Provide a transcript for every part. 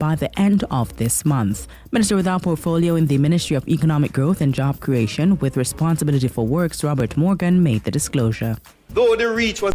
by the end of this month. Minister without portfolio in the Ministry of Economic Growth and Job Creation with responsibility for works, Robert Morgan, made the disclosure. Though the reach was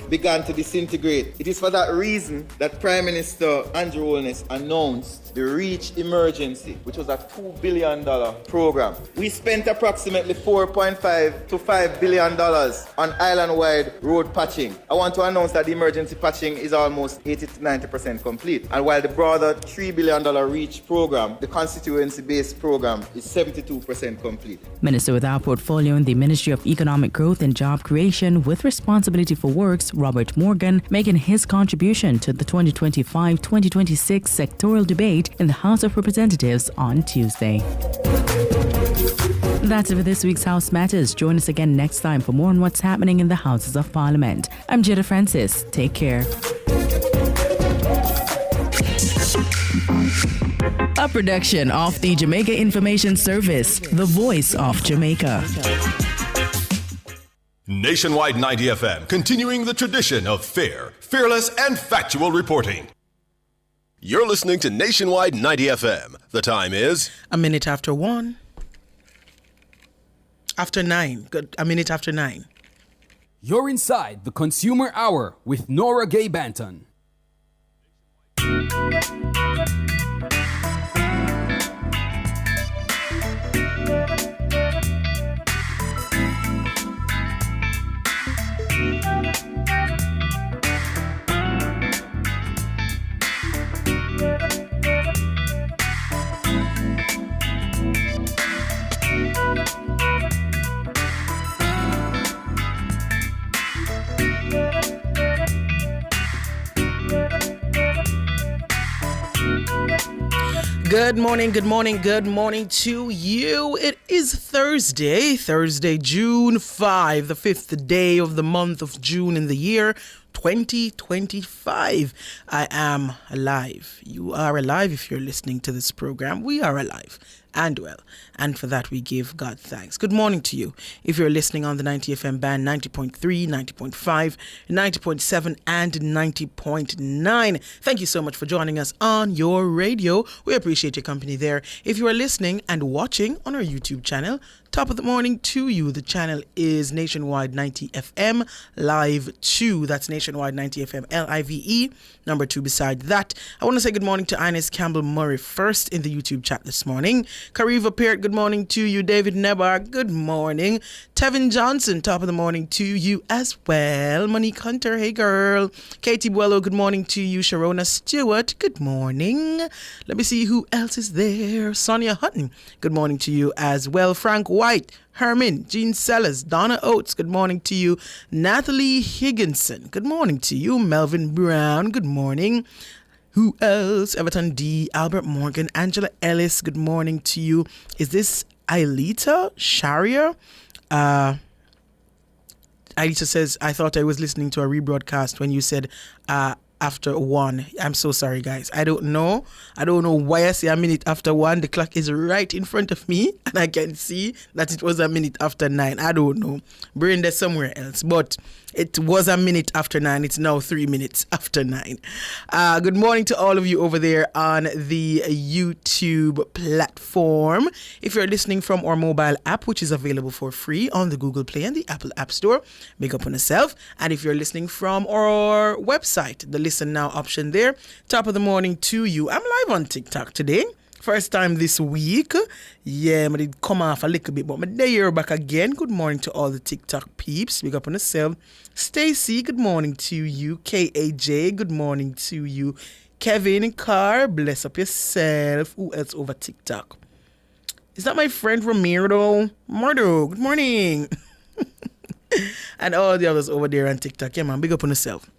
began to disintegrate. It is for that reason that Prime Minister Andrew Holness announced the REACH Emergency, which was a $2 billion program. We spent approximately $4.5 to $5 billion on island-wide road patching. I want to announce that the emergency patching is almost 80 to 90% complete. And while the broader $3 billion REACH program, the constituency-based program, is 72% complete. Minister without portfolio in the Ministry of Economic Growth and Job Creation with responsibility for works, Robert Morgan, making his contribution to the 2025-2026 sectoral debate in the House of Representatives on Tuesday. That's it for this week's House Matters. Join us again next time for more on what's happening in the Houses of Parliament. I'm Jada Francis. Take care. A production of the Jamaica Information Service, the voice of Jamaica. Nationwide 90 FM, continuing the tradition of fair, fearless, and factual reporting. You're listening to Nationwide 90 FM. The time is... a minute after 1. After 9. Good. A minute after 9. You're inside the Consumer Hour with Nora Gay Banton. Good morning, good morning, good morning to you. It is Thursday, June 5, the 5th day of the month of June in the year 2025. I am alive. You are alive if you're listening to this program. We are alive and well, and for that we give God thanks. Good morning to you if you're listening on the 90 FM band, 90.3, 90.5, 90.7 and 90.9. Thank you so much for joining us on your radio. We appreciate your company there. If you are listening and watching on our YouTube channel, top of the morning to you. The channel is Nationwide 90 FM Live 2. That's Nationwide 90 FM LIVE. Number 2 beside that. I want to say good morning to Ines Campbell Murray first in the YouTube chat this morning. Kariva Peart, good morning to you. David Nebar, good morning. Tevin Johnson, top of the morning to you as well. Monique Hunter, hey girl. Katie Buello, good morning to you. Sharona Stewart, good morning. Let me see who else is there. Sonia Hutton, good morning to you as well. Frank White, Herman, Jean Sellers, Donna Oates, good morning to you. Natalie Higginson, good morning to you. Melvin Brown, good morning. Who else? Everton D, Albert Morgan, Angela Ellis, good morning to you. Is this Ailita Sharia? Ailita says, I thought I was listening to a rebroadcast when you said after 1. I'm so sorry, guys. I don't know why I say a minute after 1. The clock is right in front of me and I can see that it was a minute after 9. I don't know. Brain there somewhere else, but it was a minute after 9. It's now 3 minutes after 9. Good morning to all of you over there on the YouTube platform. If you're listening from our mobile app, which is available for free on the Google Play and the Apple App Store, make up on yourself. And if you're listening from our website, the Listen Now option there, top of the morning to you. I'm live on TikTok today. First time this week. Yeah, I did come off a little bit, but my day you're back again. Good morning to all the TikTok peeps. Big up on yourself. Stacy, good morning to you. KAJ, good morning to you. Kevin Carr, bless up yourself. Who else over TikTok? Is that my friend Ramiro? Mardo, good morning. And all the others over there on TikTok. Yeah, man, big up on yourself.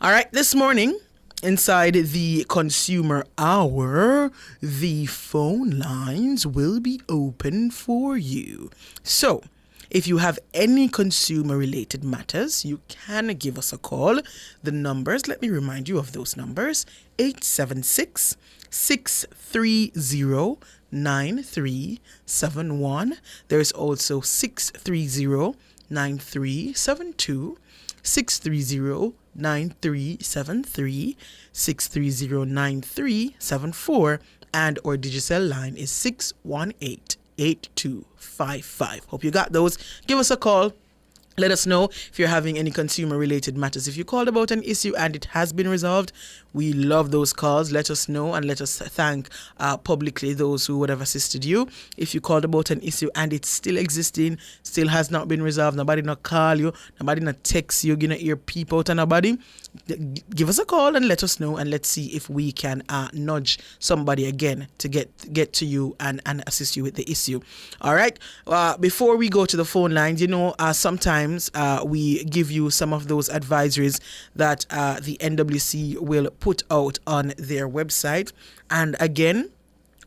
All right, this morning, inside the Consumer Hour, the phone lines will be open for you. So, if you have any consumer-related matters, you can give us a call. The numbers, let me remind you of those numbers, 876-630-9939, 9371. There's also 630-9372, 630-9373, 630-9374, and our digital line is 618-8255. Hope you got those. Give us a call. Let us know if you're having any consumer-related matters. If you called about an issue and it has been resolved, we love those calls. Let us know and let us thank publicly those who would have assisted you. If you called about an issue and it's still existing, still has not been resolved, nobody not call you, nobody not text you, you know, your peep out and nobody, give us a call and let us know, and let's see if we can nudge somebody again to get to you and assist you with the issue. All right. Before we go to the phone lines, you know, sometimes we give you some of those advisories that the NWC will put out on their website. And again,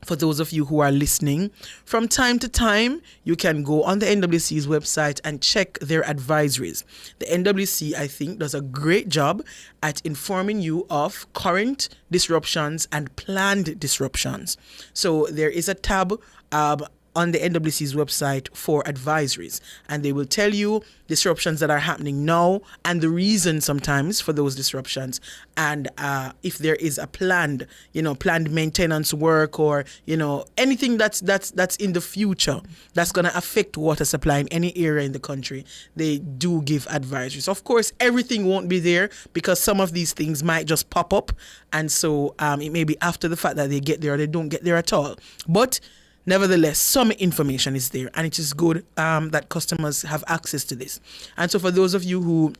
for those of you who are listening, from time to time, you can go on the NWC's website and check their advisories. The NWC, I think, does a great job at informing you of current disruptions and planned disruptions. So there is a tab on the NWC's website for advisories, and they will tell you disruptions that are happening now and the reason sometimes for those disruptions, and if there is a planned maintenance work, or anything that's in the future that's going to affect water supply in any area in the country. They do give advisories. Of course, everything won't be there because some of these things might just pop up, and so it may be after the fact that they get there or they don't get there at all. But nevertheless, some information is there, and it is good that customers have access to this. And so for those of you who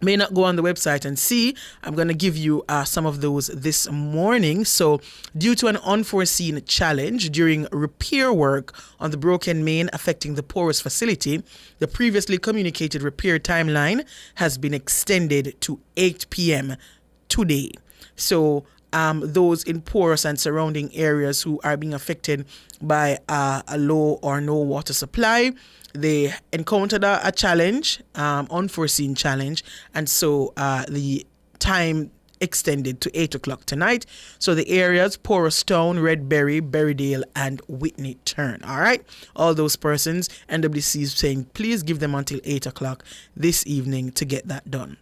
may not go on the website and see, I'm going to give you some of those this morning. So due to an unforeseen challenge during repair work on the broken main affecting the porous facility, the previously communicated repair timeline has been extended to 8 p.m. today. So those in porous and surrounding areas who are being affected by a low or no water supply, they encountered a challenge, unforeseen challenge, and so the time extended to 8 o'clock tonight. So the areas: Porous Town, Redberry, Berrydale, and Whitney Turn. All right, all those persons, NWC is saying please give them until 8 o'clock this evening to get that done.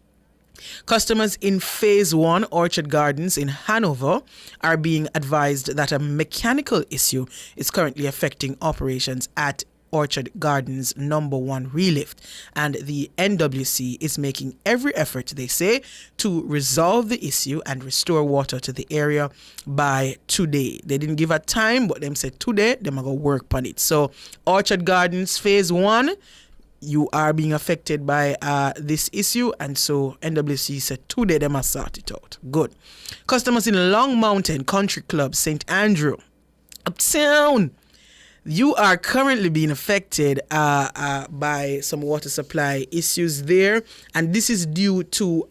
Customers in Phase 1 Orchard Gardens in Hanover are being advised that a mechanical issue is currently affecting operations at Orchard Gardens number 1 relift, and the NWC is making every effort, they say, to resolve the issue and restore water to the area by today. They didn't give a time, but them said today them are going to work on it. So Orchard Gardens Phase 1, you are being affected by this issue, and so NWC said today they must sort it out. Good. Customers in Long Mountain Country Club, St. Andrew, Uptown, you are currently being affected by some water supply issues there, and this is due to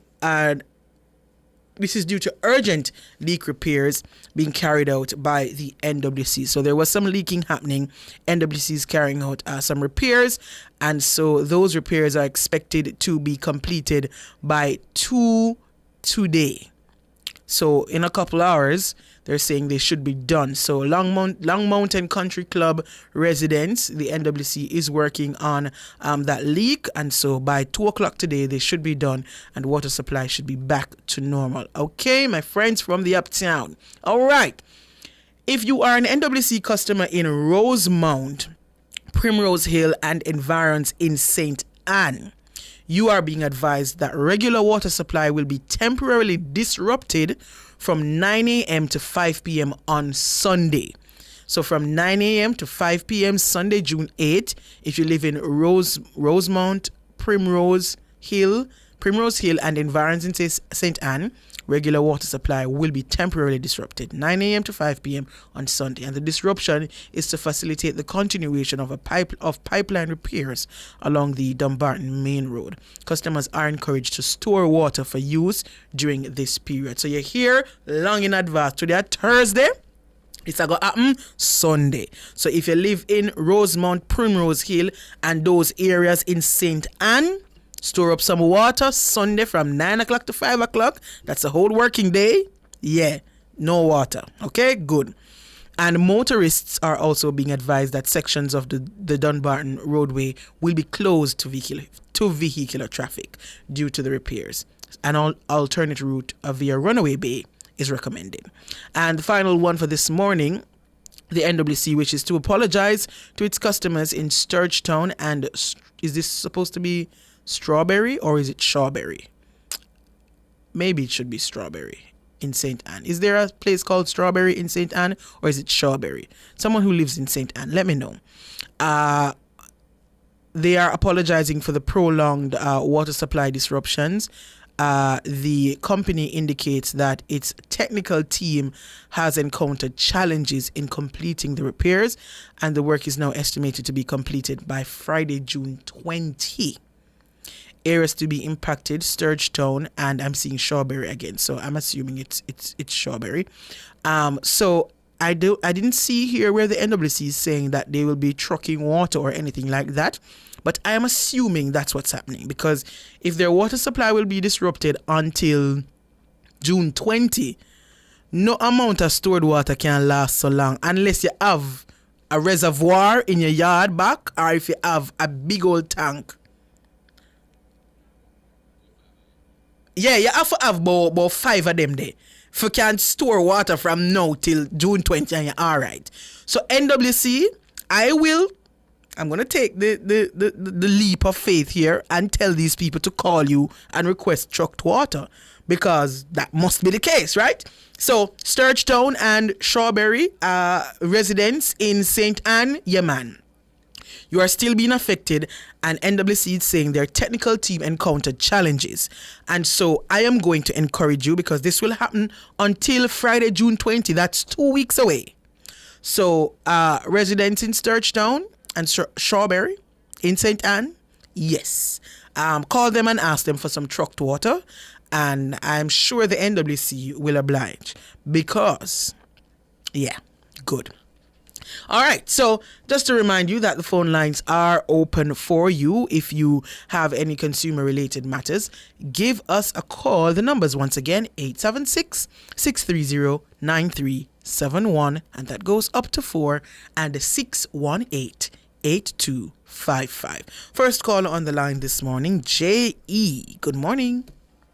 urgent leak repairs being carried out by the NWC. So there was some leaking happening. NWC is carrying out some repairs, and so those repairs are expected to be completed by 2 today. So in a couple hours, they're saying they should be done. So Long Mountain Country Club residents, the NWC is working on that leak, and so by 2 o'clock today they should be done and water supply should be back to normal. Okay, my friends from the Uptown. All right. If you are an NWC customer in Rosemount, Primrose Hill, and environs in St. Anne, you are being advised that regular water supply will be temporarily disrupted from 9 a.m. to 5 p.m. on Sunday. So from 9 a.m. to 5 p.m. Sunday, June 8th, if you live in Rosemount, Primrose Hill, and environs in St. Anne, regular water supply will be temporarily disrupted 9 a.m. to 5 p.m. on Sunday, and the disruption is to facilitate the continuation of pipeline repairs along the Dumbarton Main Road. Customers are encouraged to store water for use during this period. So you're here long in advance. Today, Thursday, it's going to happen Sunday. So if you live in Rosemount, Primrose Hill, and those areas in St. Anne, store up some water Sunday from 9 o'clock to 5 o'clock. That's a whole working day. Yeah, no water. Okay, good. And motorists are also being advised that sections of the Dunbarton roadway will be closed to vehicular traffic due to the repairs. An alternate route via Runaway Bay is recommended. And the final one for this morning, the NWC wishes to apologize to its customers in Sturgetown. And is this supposed to be Strawberry or is it Shawberry? Maybe it should be Strawberry in St. Anne. Is there a place called Strawberry in St. Anne or is it Shawberry? Someone who lives in St. Anne, let me know. They are apologizing for the prolonged water supply disruptions. The company indicates that its technical team has encountered challenges in completing the repairs, and the work is now estimated to be completed by Friday, June 20. Areas to be impacted: Sturgetown, and I'm seeing Shawberry again, so I'm assuming it's Shawberry. So I didn't see here where the NWC is saying that they will be trucking water or anything like that. But I am assuming that's what's happening, because if their water supply will be disrupted until June 20, no amount of stored water can last so long unless you have a reservoir in your yard back, or if you have a big old tank. Yeah, you have to have about 5 of them there. If you can store water from now till June 20 and you're all right. So NWC, I'm going to take the leap of faith here and tell these people to call you and request trucked water, because that must be the case, right? So, Sturgetown and Shawberry residents in St. Anne, yeah, man, you are still being affected, and NWC is saying their technical team encountered challenges. And so I am going to encourage you, because this will happen until Friday, June 20. That's 2 weeks away. So, residents in Sturgetown and Shawberry in St. Anne, yes. Call them and ask them for some trucked water, and I'm sure the NWC will oblige, because, yeah, good. All right, so just to remind you that the phone lines are open for you. If you have any consumer-related matters, give us a call. The numbers, once again, 876-630-9371, and that goes up to 4, and 618-8255. First caller on the line this morning, J.E. Good morning.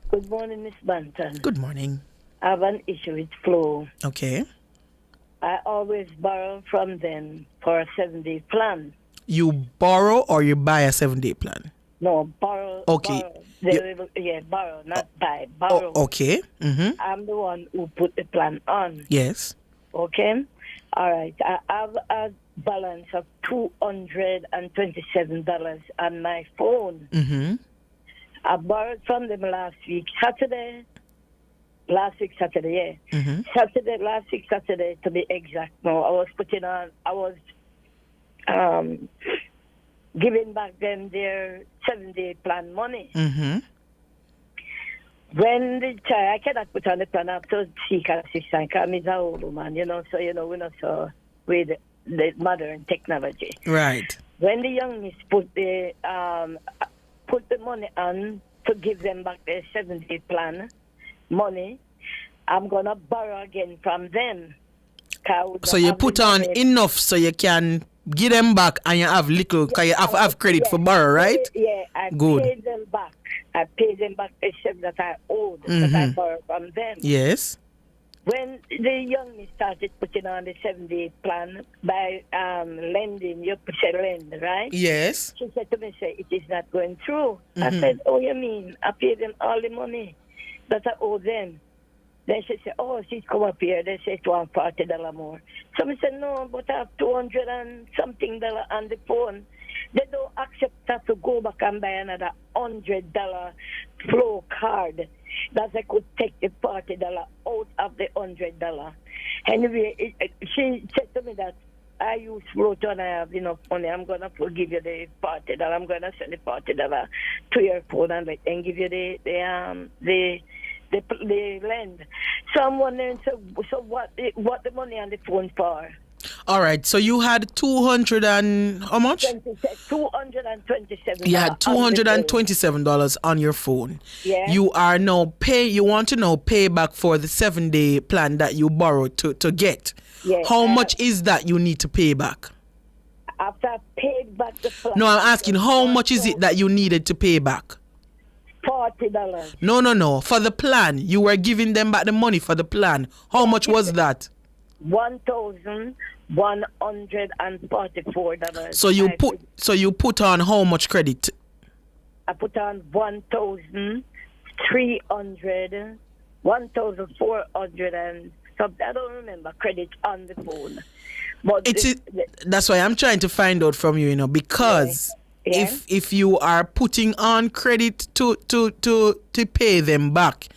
Good morning, Miss Banton. Good morning. I have an issue with Flow. Okay. I always borrow from them for a 7-day plan. You borrow or you buy a 7-day plan? No, borrow. Okay. Borrow. Borrow, not buy. Borrow. Okay. Mm-hmm. I'm the one who put the plan on. Yes. Okay? All right. I have a balance of $227 on my phone. Mm-hmm. I borrowed from them last week, Saturday. Last week, Saturday, yeah. Mm-hmm. Last week, Saturday, to be exact. No, I was giving back them their 7-day plan money. Mm-hmm. When I cannot put on the plan, I have to seek assistance, because I'm an old woman, so, we're not so with the modern technology. Right. When the young miss put the money on to give them back their 7-day plan money, I'm gonna borrow again from them. So you put on enough so you can give them back, and you have little, because you have credit for borrow, right? Yeah, I Good. pay them back. I pay them back the same that I owed, that I borrowed from them. Yes. When the young me started putting on the 7-day plan by lending, you say lend, right? Yes. She said to me, it is not going through. I said, oh, you mean? I paid them all the money that I owe them. Then she said, oh, she's come up here. They say $240 more. So I said, no, but I have $200 and something on the phone. They don't accept that to go back and buy another $100 Flow card that I could take the $40 out of the $100. Anyway, she said to me that I use Flow and I have enough money. I'm going to give you the $40. I'm going to send the $40 to your phone and give you the lend. So I'm wondering, so what the money on the phone for? All right. So you had 200 and how much? $227. You had $227 on your phone. Yeah. You are now you want to now pay back for the 7-day plan that you borrowed to get. Yeah. How much is that you need to pay back? After I paid back the plan. No, I'm asking how much is it that you needed to pay back? $40. No. For the plan, you were giving them back the money for the plan. How much was that? $1,144. So you put on how much credit? I put on 1,400 and something. I don't remember credit on the phone. But that's why I'm trying to find out from you, because if you are putting on credit to pay them back,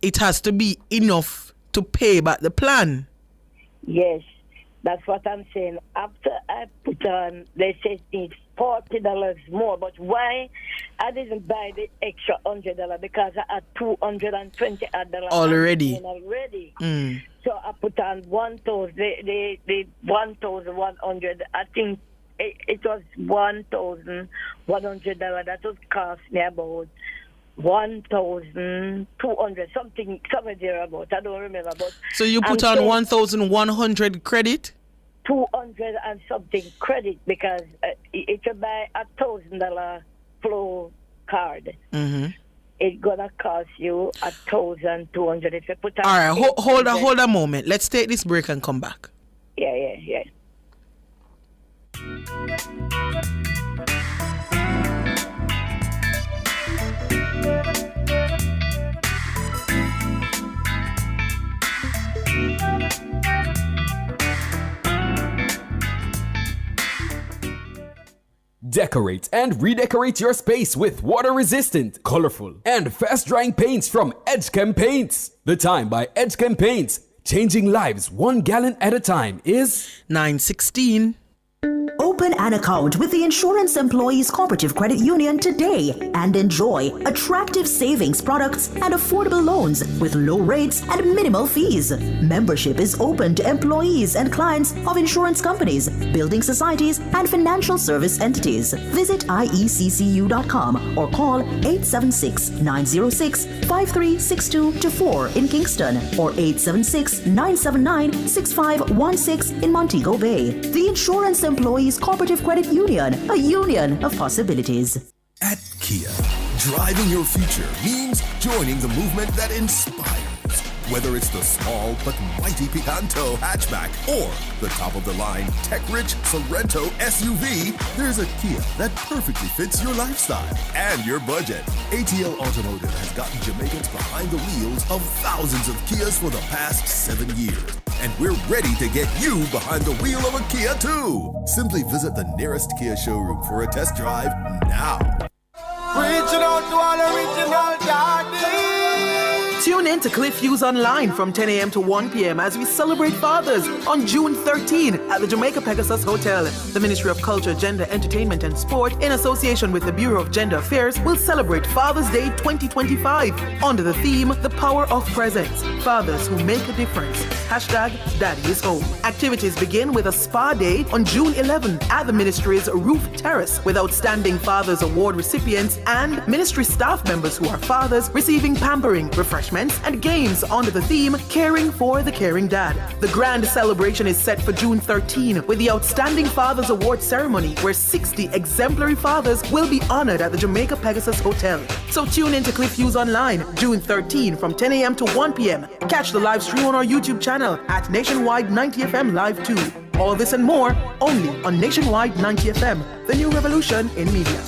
it has to be enough to pay back the plan. Yes, that's what I'm saying. After I put on, they say it needs $40 more. But why I didn't buy the extra $100? Because I had $220 already. So I put on 1,000. The 1,100. I think it was $1,100. That would cost me about 1,200 something there about. I don't remember. But so you put on 1,100 credit? 200 and something credit, because if you buy a $1,000 flow card, it's gonna cost you 1,200 if you put on. All right, hold a moment. Let's take this break and come back. Yeah. Decorate and redecorate your space with water-resistant, colorful, and fast-drying paints from Edgechem Paints. The time by Edgechem Paints, changing lives 1 gallon at a time, is 9:16. Open an account with the Insurance Employees Cooperative Credit Union today and enjoy attractive savings products and affordable loans with low rates and minimal fees. Membership is open to employees and clients of insurance companies, building societies, and financial service entities. Visit ieccu.com or call 876-906-5362 in Kingston or 876-979-6516 in Montego Bay. The Insurance Employees Cooperative Credit Union, a union of possibilities. At Kia, driving your future means joining the movement that inspires. Whether it's the small but mighty Picanto hatchback or the top-of-the-line tech-rich Sorrento SUV, there's a Kia that perfectly fits your lifestyle and your budget. ATL Automotive has gotten Jamaicans behind the wheels of thousands of Kias for the past 7 years. And we're ready to get you behind the wheel of a Kia too. Simply visit the nearest Kia showroom for a test drive now. Reaching out to all original daddies. Tune in to Cliff Hughes Online from 10 a.m. to 1 p.m. as we celebrate fathers on June 13 at the Jamaica Pegasus Hotel. The Ministry of Culture, Gender, Entertainment and Sport, in association with the Bureau of Gender Affairs, will celebrate Father's Day 2025 under the theme, The Power of Presence. Fathers who make a difference. Hashtag Daddy is Home. Activities begin with a spa day on June 11 at the Ministry's Roof Terrace with outstanding Fathers Award recipients and Ministry staff members who are fathers receiving pampering, refreshments, and games under the theme Caring for the Caring Dad. The grand celebration is set for June 13 with the Outstanding Fathers Award ceremony where 60 exemplary fathers will be honored at the Jamaica Pegasus Hotel. So tune in to Cliff Hughes Online June 13 from 10 a.m. to 1 p.m. Catch the live stream on our YouTube channel at Nationwide 90 FM Live 2. All this and more only on Nationwide 90 FM, the new revolution in media.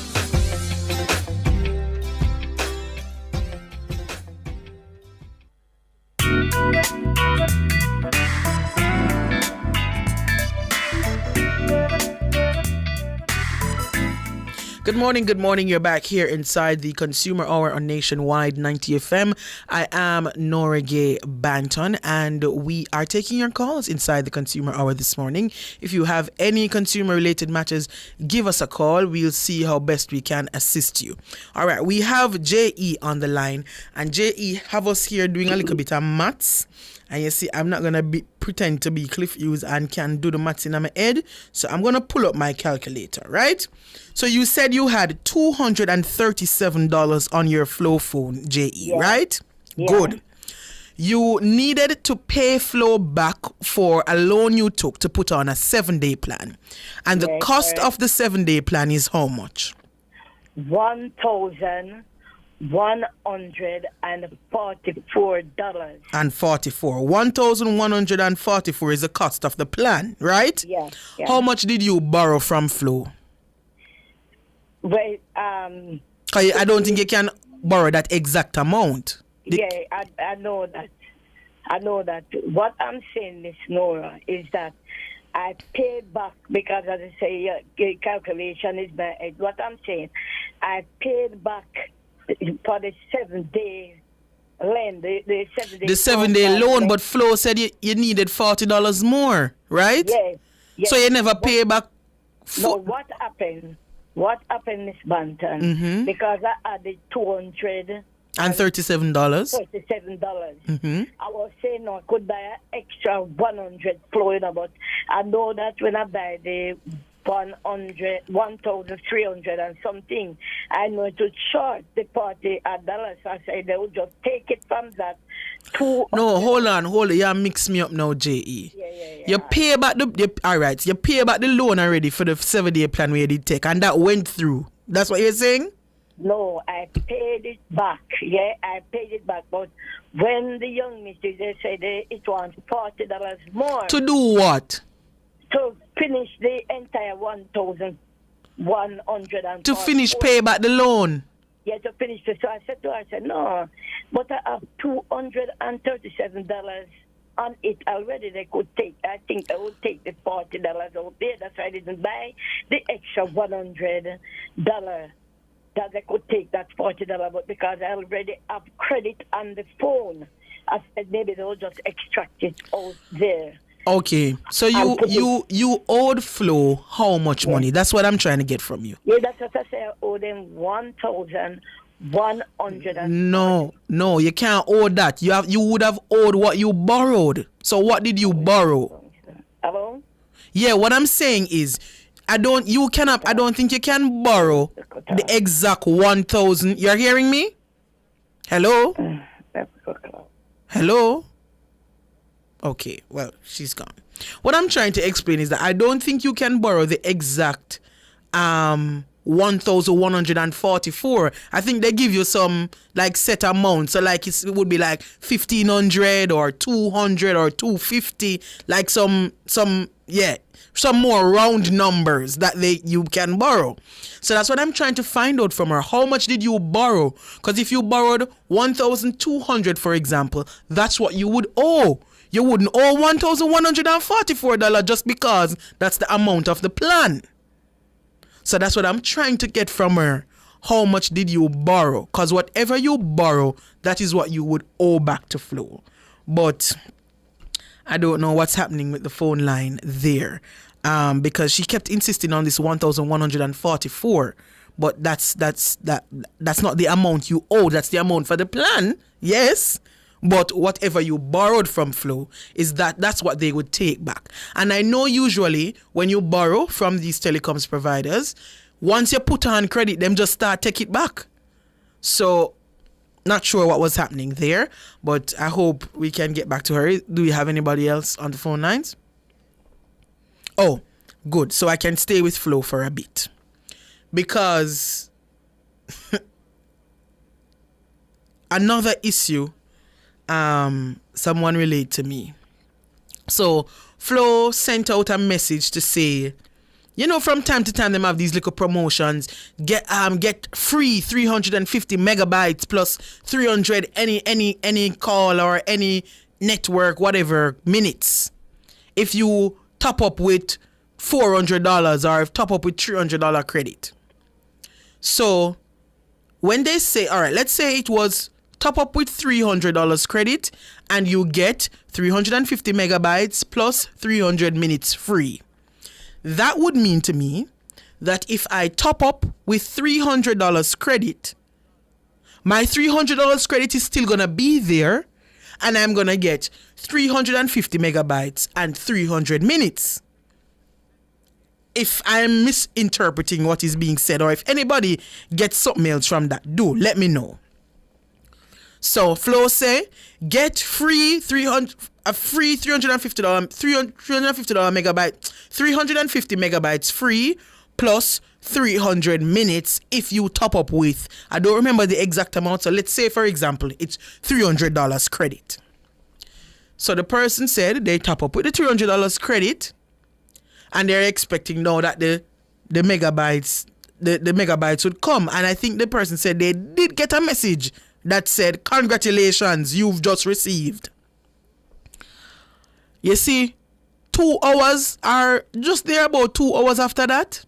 Good morning. You're back here inside the Consumer Hour on Nationwide 90 FM. I am Nora Gay Banton, and we are taking your calls inside the Consumer Hour this morning. If you have any consumer-related matters, give us a call. We'll see how best we can assist you. All right, we have J.E. on the line, and J.E. have us here doing a little bit of maths. And you see, I'm not going to pretend to be Cliff Hughes and can do the maths in my head. So I'm going to pull up my calculator, right? So you said you had $237 on your Flow phone, JE, right? Yeah. Good. You needed to pay Flow back for a loan you took to put on a 7-day plan. And the cost of the 7-day plan is how much? $1,144. And 44. $1,144 is the cost of the plan, right? Yeah. How much did you borrow from Flow? Well, I don't think you can borrow that exact amount. I know that. What I'm saying, Miss Nora, is that I paid back because, as I say, calculation is my head. What I'm saying, I paid back for the 7-day loan. The 7-day loan, but Flo said you needed $40 more, right? Yes. So you never pay back. No, what happened, Miss Banton? Mm-hmm. Because I added $237. Mm-hmm. I was saying, no, I could buy an extra 100 flowing, but I know that when I buy the 1,300 and something, I know it would short the party at dollars. So I said they would just take it from that. No, hold on. You mix me up now, JE. Yeah. You pay back you pay back the loan already for the 7-day plan where you did take, and that went through. That's what you're saying? No, I paid it back. Yeah, I paid it back. But when the young missus, they said it wants $40 more. To do what? To finish the entire 1,100. To finish pay back the loan. Yeah, to finish it. So I said to her, no, but I have $237 on it already. They could take. I think they would take the $40 out there. That's why I didn't buy the extra $100. That they could take that $40, but because I already have credit on the phone, I said maybe they'll just extract it out there. Okay, so you owed Flo how much money? That's what I'm trying to get from you. Yeah, that's what I say. I owe them $1,100. No, you can't owe that. You would have owed what you borrowed. So what did you borrow? Hello? Yeah, what I'm saying is, I don't think you can borrow the exact 1,000. You're hearing me? Hello? Hello? Okay, well, she's gone. What I'm trying to explain is that I don't think you can borrow the exact 1,144. I think they give you some like set amount. So like it would be like 1,500 or 200 or 250, like some more round numbers that you can borrow. So that's what I'm trying to find out from her. How much did you borrow? Because if you borrowed 1,200, for example, that's what you would owe. You wouldn't owe $1,144 just because that's the amount of the plan. So that's what I'm trying to get from her. How much did you borrow? Because whatever you borrow, that is what you would owe back to Flo. But I don't know what's happening with the phone line there. Because she kept insisting on this 1,144. But that's not the amount you owe. That's the amount for the plan. Yes. But whatever you borrowed from Flo is that's what they would take back. And I know usually when you borrow from these telecoms providers, once you put on credit, them just start take it back. So not sure what was happening there, but I hope we can get back to her. Do you have anybody else on the phone lines? Oh, good. So I can stay with Flo for a bit. Because another issue someone relayed to me. So Flo sent out a message to say, from time to time them have these little promotions. Get free 350 megabytes plus 300 any call or any network, whatever, minutes. If you top up with $400 or top up with $300 credit. So when they say, all right, let's say it was top up with $300 credit and you get 350 megabytes plus 300 minutes free. That would mean to me that if I top up with $300 credit, my $300 credit is still going to be there and I'm going to get 350 megabytes and 300 minutes. If I'm misinterpreting what is being said, or if anybody gets something else from that, do let me know. So Flow say get free $350 megabyte, 350 megabytes free plus 300 minutes if you top up with, I don't remember the exact amount, so let's say for example it's $300 credit. So the person said they top up with the $300 credit, and they're expecting now that the megabytes would come. And I think the person said they did get a message that said, congratulations, you've just received. You see, 2 hours are just there, about 2 hours after that.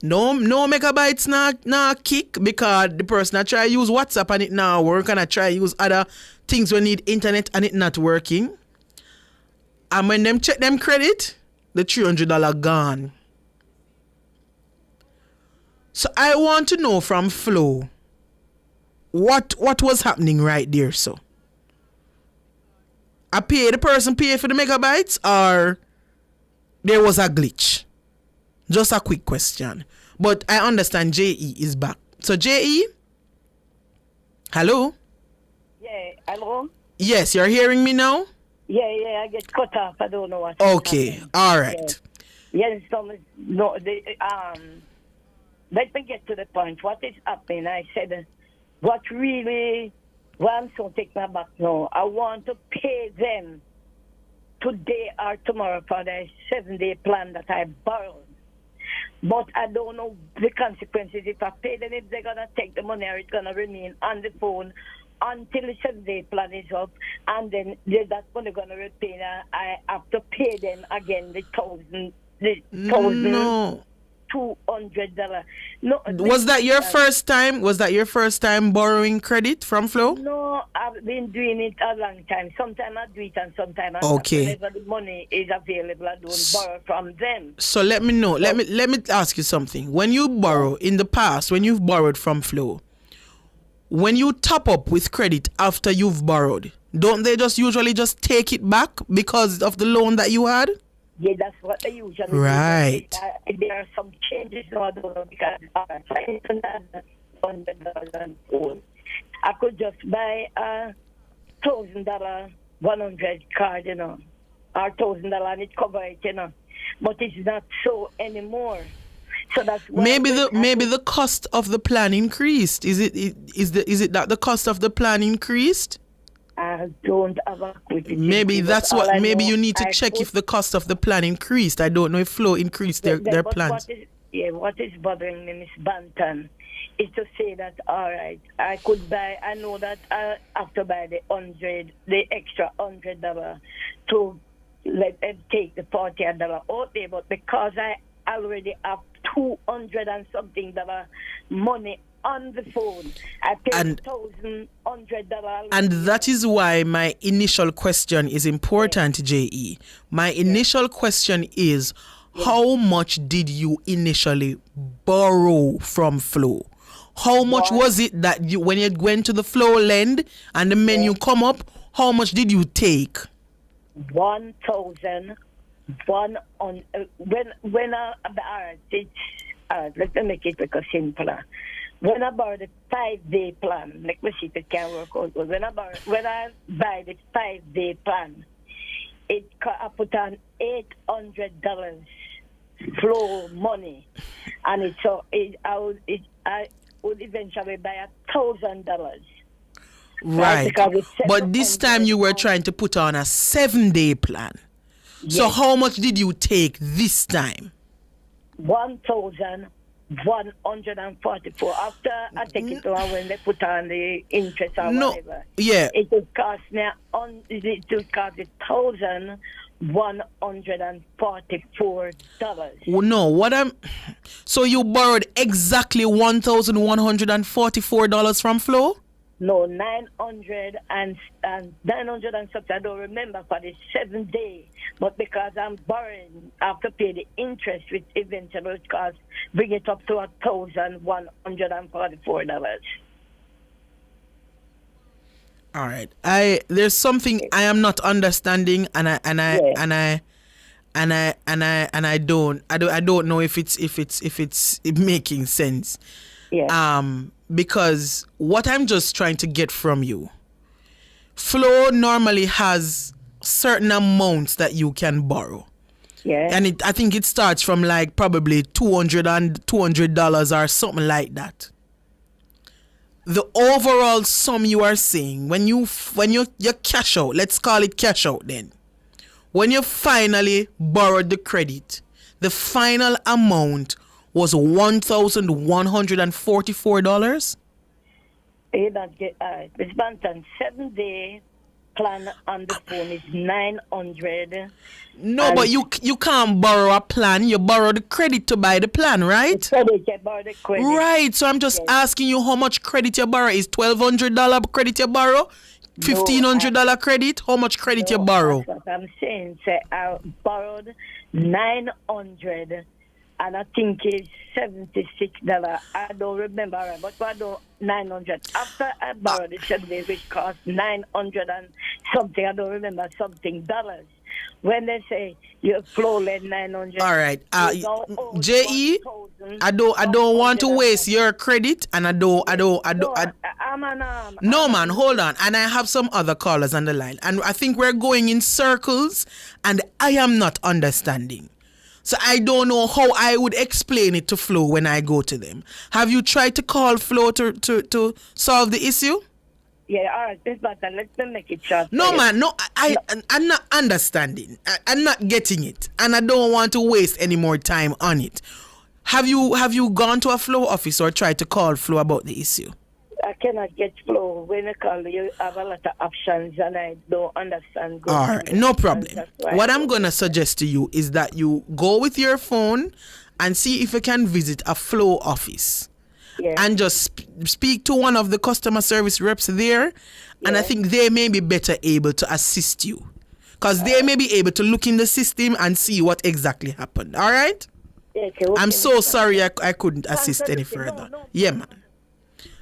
No megabytes now kick, because the person I try to use WhatsApp and it now work, and I try to use other things when need internet and it not working. And when them check them credit, the $300 gone. So I want to know from Flow, what was happening right there, so? The person paid for the megabytes, or there was a glitch? Just a quick question. But I understand JE is back. So JE? Hello? Yeah, hello? Yes, you're hearing me now? Yeah, I get cut off. I don't know what. Okay, all right. Yes, let me get to the point. What is happening? I said, well, I'm so taking my back now. I want to pay them today or tomorrow for the 7-day plan that I borrowed. But I don't know the consequences. If I pay them, if they're going to take the money, or it's going to remain on the phone until the 7-day plan is up, and then that's when they're going to repay. I have to pay them again the $1,200. No, was that your first time? Was that your first time borrowing credit from Flow? No, I've been doing it a long time. Sometimes I do it and sometimes I don't. Whenever the money is available, I don't borrow from them. So let me know. Let me ask you something. When you borrow in the past, when you've borrowed from Flow, when you top up with credit after you've borrowed, don't they usually just take it back because of the loan that you had? Yeah, that's what they usually do. Right. There are some changes now, I don't know, because I could just buy a $1,000 100 card, or $1,000 and it covers it, But it's not so anymore. So that's maybe the cost of the plan increased. Is it that the cost of the plan increased? I don't have a quick. Maybe that's what. Maybe you need to check if the cost of the plan increased. I don't know if Flow increased their plans. What is bothering me, Miss Banton, is to say that all right, I could buy. I know that I have to buy the extra $100 to let them take the $40 out there, but because I already have $200 and something money on the phone, I paid $1,100. And that is why my initial question is important, JE. My initial question is, how much did you initially borrow from Flow? How much was it that you, when you went to the Flow lend and the menu come up, how much did you take? 1,000. When I let me make it simpler. When I borrow the 5-day plan, let me see if it can work out. When I buy the 5-day plan, I put on $800 Flow money, and I would eventually buy $1,000. Right, but this time you were trying to put on a 7-day plan. Yes. So how much did you take this time? 1,144. After I take it on when they put on the interest or whatever. Yeah. It would cost me $1,144. No, so you borrowed exactly $1,144 from Flow? No, 900 and 900 and something. I don't remember for the 7 days. But because I'm borrowing, I have to pay the interest, which eventually cost, bring it up to $1,144. All right. There's something I am not understanding, and I don't know if it's making sense. Yeah. Because what I'm just trying to get from you, Flow normally has certain amounts that you can borrow. Yeah. And I think it starts from like probably $200 or something like that. The overall sum you are saying when you cash out, let's call it cash out then. When you finally borrowed the credit, the final amount was $1,144. You don't get Miss Banton, 7-day plan on the phone is $900. No, but you can't borrow a plan. You borrow the credit to buy the plan, right? Credit, you borrow the credit. Right. So I'm just asking you how much credit you borrow. Is $1,200 credit you borrow? $1,500 credit? How much credit you borrow? That's what I'm saying. Say I borrowed $900, and I think it's $76. I don't remember, right? But I do $900. After I borrowed the 7 days, which cost $900 and something, I don't remember something dollars. When they say your flow led $900. All right. JE, I don't want to waste your credit, and no, man, hold on. And I have some other callers on the line, and I think we're going in circles, and I am not understanding. So I don't know how I would explain it to Flo when I go to them. Have you tried to call Flo to solve the issue? Yeah, all right, but let's make it short. No, man, no, I'm not understanding. I'm not getting it, and I don't want to waste any more time on it. Have you gone to a Flo office or tried to call Flo about the issue? I cannot get Flo. When I call you, have a lot of options, and I don't understand. All right, no problem. What I'm going to suggest to you is that you go with your phone and see if you can visit a Flo office. Yeah. And just speak to one of the customer service reps there, and I think they may be better able to assist you, because they may be able to look in the system and see what exactly happened. All right? Yeah, okay, I'm so sorry I couldn't assist any further. Yeah, man.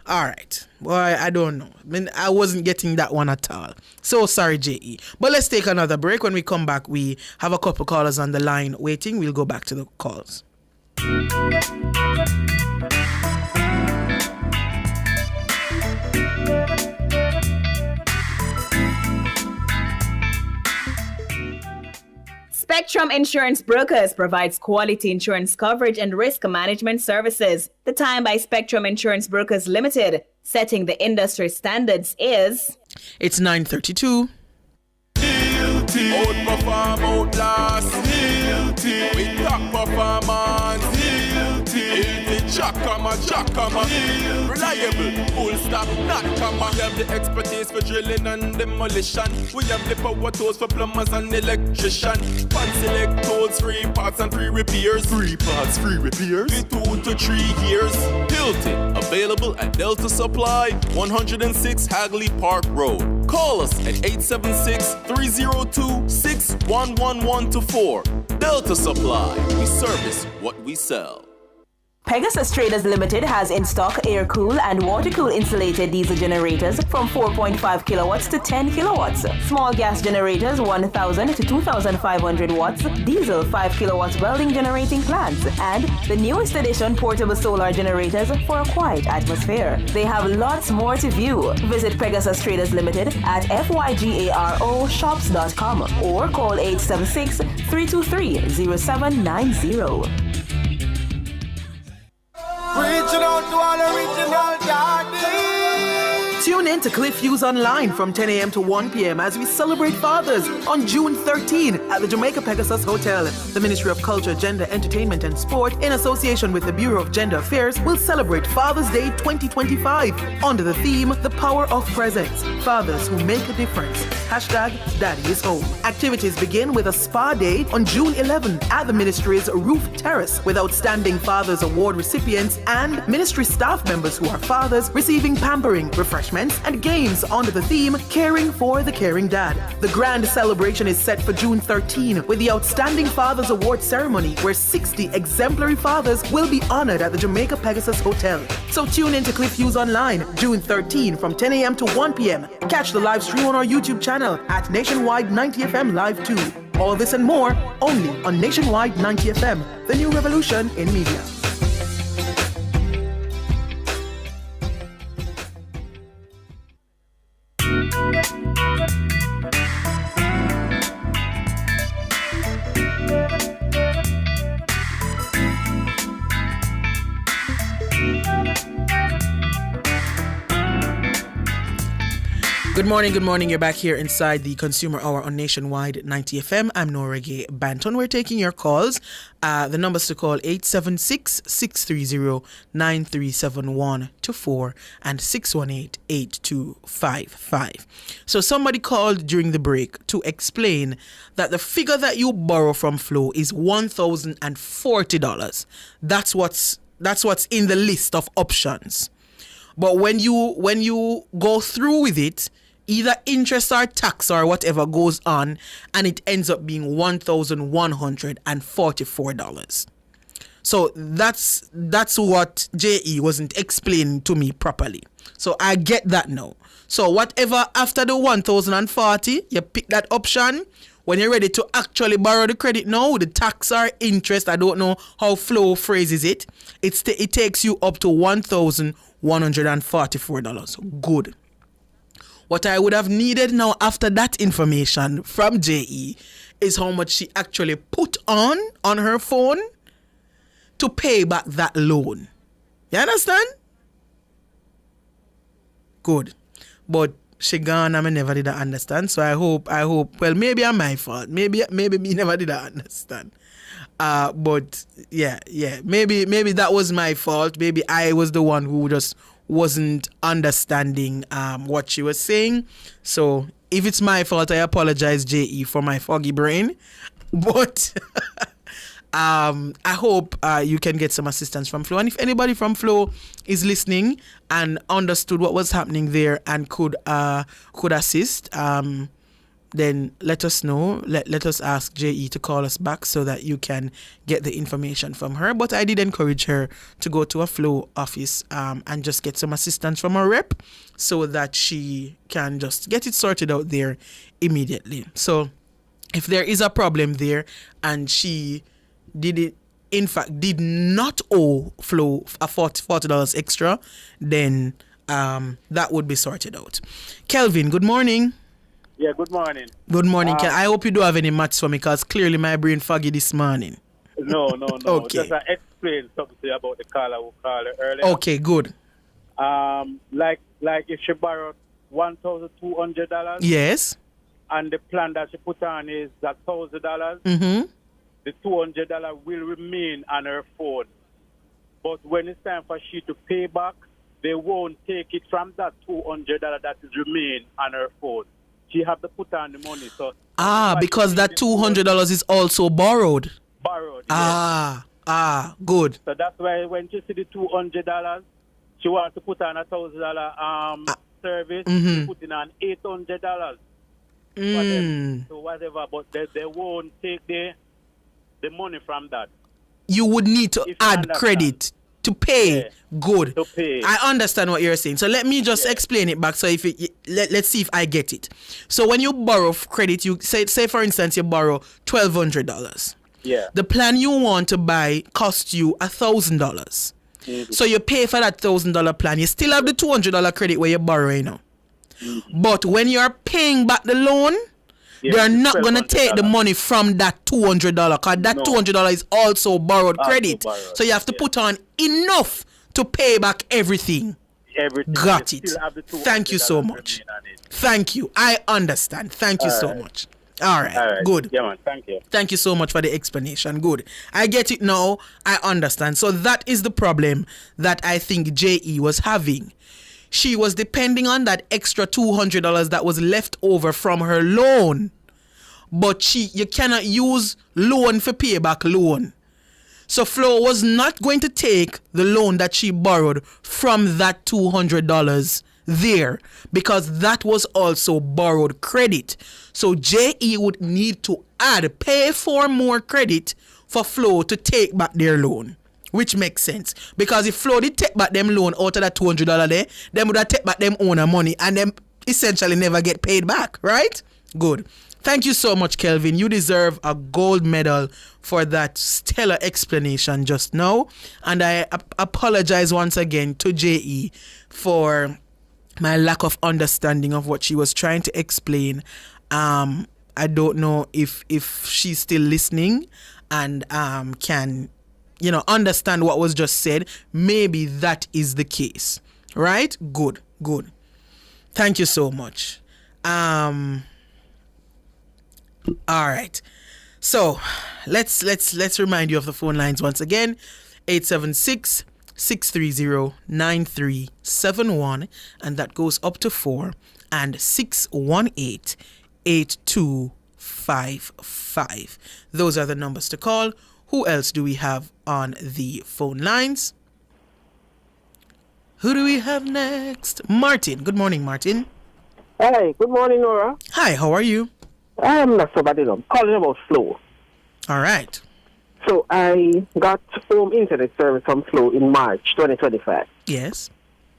All right. Boy, I don't know. I mean, I wasn't getting that one at all. So sorry, JE. But let's take another break. When we come back, we have a couple callers on the line waiting. We'll go back to the calls. Spectrum Insurance Brokers provides quality insurance coverage and risk management services. The time by Spectrum Insurance Brokers Limited, setting the industry standards, is... It's 9:32. Outperform, outlast. With top performance. Jackhammer. Reliable, full stop, not comma. We have the expertise for drilling and demolition. We have the power tools for plumbers and electrician. Fancy select tools, 3 parts and 3 repairs. 3 parts, 3 repairs. 2 to 3 years. Hilton, available at Delta Supply, 106 Hagley Park Road. Call us at 876-302-6111-4. Delta Supply, we service what we sell. Pegasus Traders Limited has in stock air-cool and water-cool insulated diesel generators from 4.5 kilowatts to 10 kilowatts. Small gas generators 1,000 to 2,500 watts, diesel 5 kilowatts welding generating plants, and the newest edition portable solar generators for a quiet atmosphere. They have lots more to view. Visit Pegasus Traders Limited at FYGAROshops.com or call 876-323-0790. Reaching out to all original daddies. Tune in to Cliff Hughes Online from 10 a.m. to 1 p.m. as we celebrate fathers on June 13 at the Jamaica Pegasus Hotel. The Ministry of Culture, Gender, Entertainment and Sport, in association with the Bureau of Gender Affairs, will celebrate Father's Day 2025 under the theme, The Power of Presence. Fathers who make a difference. Hashtag Daddy is Home. Activities begin with a spa day on June 11 at the Ministry's Roof Terrace with Outstanding Fathers Award recipients and Ministry staff members who are fathers receiving pampering, refreshments and games under the theme Caring for the Caring Dad. The grand celebration is set for June 13 with the Outstanding Fathers Award ceremony where 60 exemplary fathers will be honored at the Jamaica Pegasus Hotel. So tune in to Cliff Hughes Online June 13 from 10 a.m. to 1 p.m. Catch the live stream on our YouTube channel at Nationwide 90 FM Live 2. All this and more only on Nationwide 90 FM, the new revolution in media. Good morning. You're back here inside the Consumer Hour on Nationwide 90 FM. I'm Nora Gay Banton. We're taking your calls. The numbers to call 876-630-9371-24 and 618-8255. So somebody called during the break to explain that the figure that you borrow from Flow is $1,040. That's what's in the list of options. But when you go through with it, either interest or tax or whatever goes on, and it ends up being $1,144. So that's what JE wasn't explaining to me properly. So I get that now. So whatever after the 1,040, you pick that option. When you're ready to actually borrow the credit now, the tax or interest, I don't know how Flow phrases it, it takes you up to $1,144. Good. What I would have needed now after that information from JE is how much she actually put on her phone to pay back that loan. You understand? Good. But she gone and I never did understand. So I hope, well, maybe I'm my fault. Maybe me never did understand. But yeah, maybe that was my fault. Maybe I was the one who just wasn't understanding what she was saying. So if it's my fault, I apologize, JE, for my foggy brain. But I hope you can get some assistance from Flow. And if anybody from Flow is listening and understood what was happening there and could assist, then let us know. Let us ask JE to call us back so that you can get the information from her. But I did encourage her to go to a Flow office and just get some assistance from a rep so that she can just get it sorted out there immediately. So if there is a problem there and she did not owe Flow a $40 extra, then that would be sorted out. Kelvin, good morning. Yeah, good morning. Good morning. I hope you don't have any maths for me because clearly my brain foggy this morning. No. Okay. Just explain something to you about the caller who called earlier. Okay, good. Like if she borrowed $1,200. Yes. And the plan that she put on is $1,000. Mm-hmm. The $200 will remain on her phone. But when it's time for she to pay back, they won't take it from that $200 that is remain on her phone. She have to put on the money. So because that $200 is also borrowed. Borrowed. Good. So that's why when she see the $200, she wants to put on $1,000 service. Mm-hmm. She put in on $800. So whatever, but they won't take the money from that. You would need to add credit to pay. Yeah. Good. To pay. I understand what you're saying. So let me just explain it back. So if let's see if I get it. So when you borrow credit, you say for instance you borrow $1,200. Yeah. The plan you want to buy costs you $1,000. Mm-hmm. So you pay for that $1,000 plan. You still have the $200 credit where you're borrowing now. Mm-hmm. But when you're paying back the loan, they're not going to take the money from that $200 because that $200 is also borrowed credit. So you have to put on enough to pay back everything. Got it. Thank you so much. Thank you. I understand. Thank you so much. All right. Good. Yeah, man. Thank you. Thank you so much for the explanation. Good. I get it now. I understand. So that is the problem that I think JE was having. She was depending on that extra $200 that was left over from her loan. But you cannot use loan for payback loan. So Flo was not going to take the loan that she borrowed from that $200 there because that was also borrowed credit. So JE would need to pay for more credit for Flow to take back their loan, which makes sense. Because if Flow did take back them loan out of that $200 there, them would have take back them owner money and them essentially never get paid back, right? Good. Thank you so much, Kelvin. You deserve a gold medal for that stellar explanation just now. And I apologize once again to JE for my lack of understanding of what she was trying to explain. I don't know if she's still listening and can, understand what was just said. Maybe that is the case. Right? Good. Thank you so much. All right. So let's remind you of the phone lines once again. 876-630-9371, and that goes up to 4, and 618-8255. Those are the numbers to call. Who else do we have on the phone lines? Who do we have next? Martin. Good morning, Martin. Hey, good morning, Nora. Hi, how are you? I'm not so bad at all. Calling about Flow. All right. So I got home internet service from Flow in March 2025. Yes.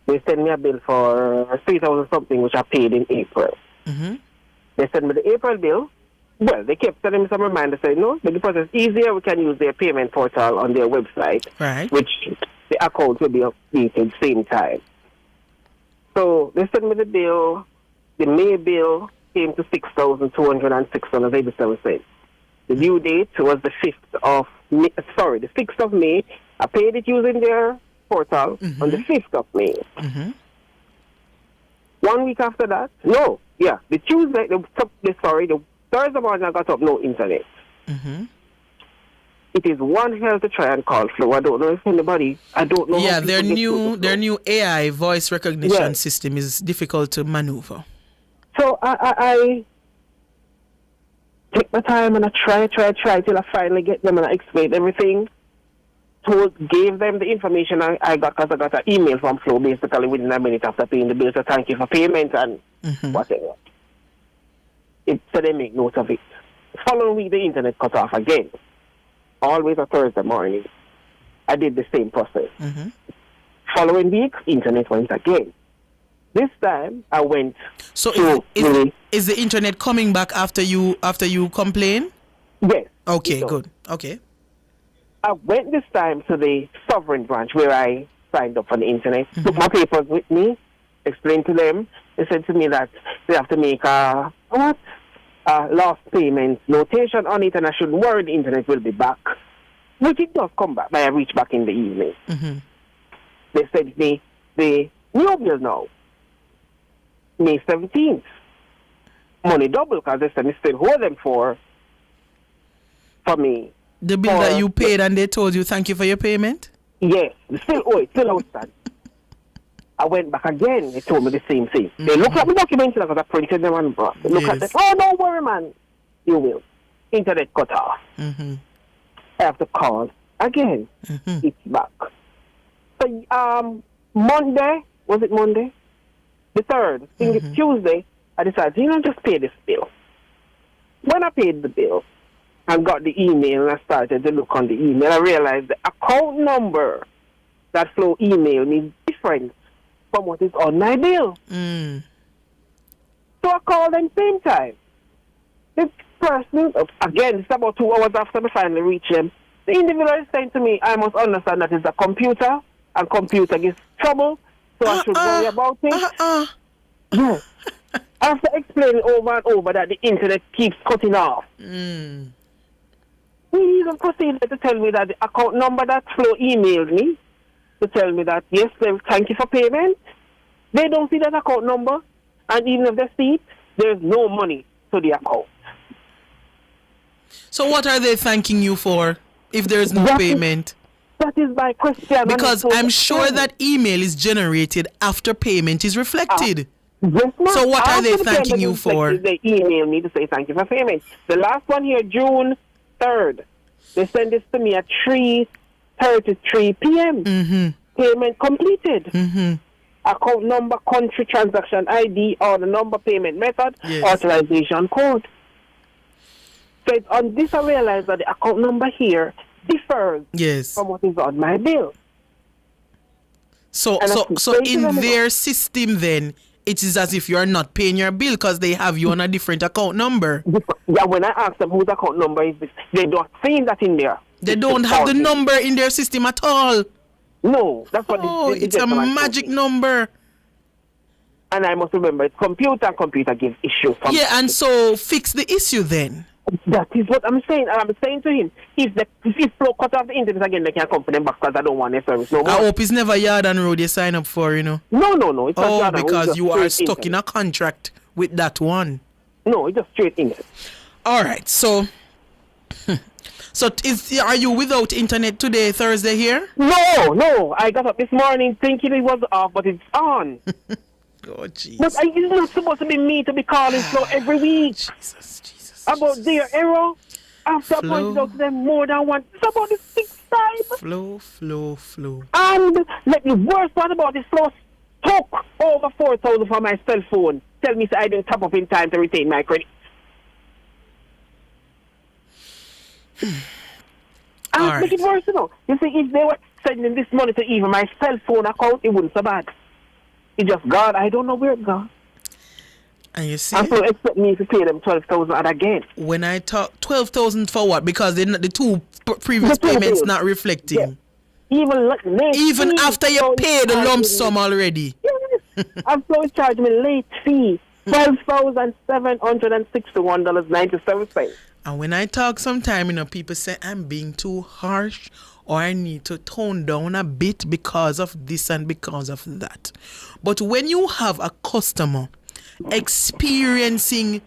They sent me a bill for $3,000 something, which I paid in April. Mm-hmm. They sent me the April bill. Well, they kept sending me some reminders saying, no, make the process easier. We can use their payment portal on their website, right? Which the account will be updated same time. So they sent me the bill. The May bill came to $6,206.87. The due date was the 5th of May. Sorry, the 6th of May. I paid it using their portal on the 5th of May. Mm-hmm. 1 week after that, the Tuesday, the Thursday morning I got up, no internet. Mm-hmm. It is one hell to try and call Flow. I don't know if anybody, I don't know. Yeah, their new AI voice recognition system is difficult to maneuver. So I take my time and I try till I finally get them and I explain everything. Gave them the information I got because I got an email from Flow basically within a minute after paying the bill. So thank you for payment and whatever. So they make note of it. Following week, the internet cut off again. Always a Thursday morning. I did the same process. Mm-hmm. Following week, internet went again. This time, I went. So is the internet coming back after you complain? Yes. Okay, good. Okay. I went this time to the Sovereign branch where I signed up for the internet. Mm-hmm. Took my papers with me, explained to them. They said to me that they have to make a lost payment notation on it, and I shouldn't worry, the internet will be back. Which it does come back, but I reach back in the evening. Mm-hmm. They sent me the new bill now, May 17th. Money double, because they said me still hold them for me. The bill that you paid and they told you thank you for your payment? Yes, still owe it, still outstanding. I went back again, they told me the same thing. Mm-hmm. They looked at my documents because I printed them and brought. They look at them, oh, don't worry, man. You will. Internet cut off. Mm-hmm. I have to call again. Mm-hmm. It's back. So, Monday, was it Monday? The 3rd, I think it's Tuesday, I decided, just pay this bill. When I paid the bill and got the email and I started to look on the email, I realized the account number that Flow emailed me is different from what is on my bill. Mm. So I called them same time. This person, again, it's about 2 hours after I finally reached them. The individual is saying to me, I must understand that it's a computer, and computer gives trouble, so I should worry about it. Yes. After explaining over and over that the internet keeps cutting off, he even proceeded to tell me that the account number that Flow emailed me to tell me that, yes, thank you for payment. They don't see that account number, and even if they see it, there's no money to the account. So what are they thanking you for if there's no payment? That is my question. Because I'm sure that email is generated after payment is reflected. Yes, ma'am. So what are they thanking you for? They email me to say thank you for payment. The last one here, June 3rd, they sent this to me at 3:33 p.m. Mm-hmm. Payment completed. Mm-hmm. account number, country, transaction ID, or the number, payment method, authorization code. So it's on this I realize that the account number here differs from what is on my bill. So in their system then, it is as if you are not paying your bill because they have you on a different account number. Yeah, when I ask them whose account number is this, they don't see that in there. They don't have the number in their system at all. No, that's what it's a magic number. And I must remember, it's computer, and computer gives issue. And so fix the issue then. That is what I'm saying. And I'm saying to him, if Flow cut off the internet again, they can come for them back because I don't want their service no more. I hope it's never Yard and Road you sign up for, you know. No. It's not Yard and Road, because you are stuck internet. in a contract with that one. No, it's just straight internet. All right, so... are you without internet today, Thursday here? No. I got up this morning thinking it was off, but it's on. Oh, jeez. But it's not supposed to be me to be calling Flow every week. Jesus. About their error. After I pointed out to them more than once. It's about the 6th time. Flow. And the worst part about this, Flow took over 4,000 from my cell phone. Tell me I didn't top up in time to retain my credit. And make it worse, you know. You see, if they were sending this money to even my cell phone account, it wouldn't so bad. It just gone. I don't know where it gone. And you see, and so expect me to pay them 12,000 and again. When I talk 12,000 for what? Because the two previous payments bills. Not reflecting. Yeah. Even after you pay the lump sum already. Yes. And so it charged me late fee, $12,761.97. And when I talk sometime, you know, people say I'm being too harsh or I need to tone down a bit because of this and because of that. But when you have a customer experiencing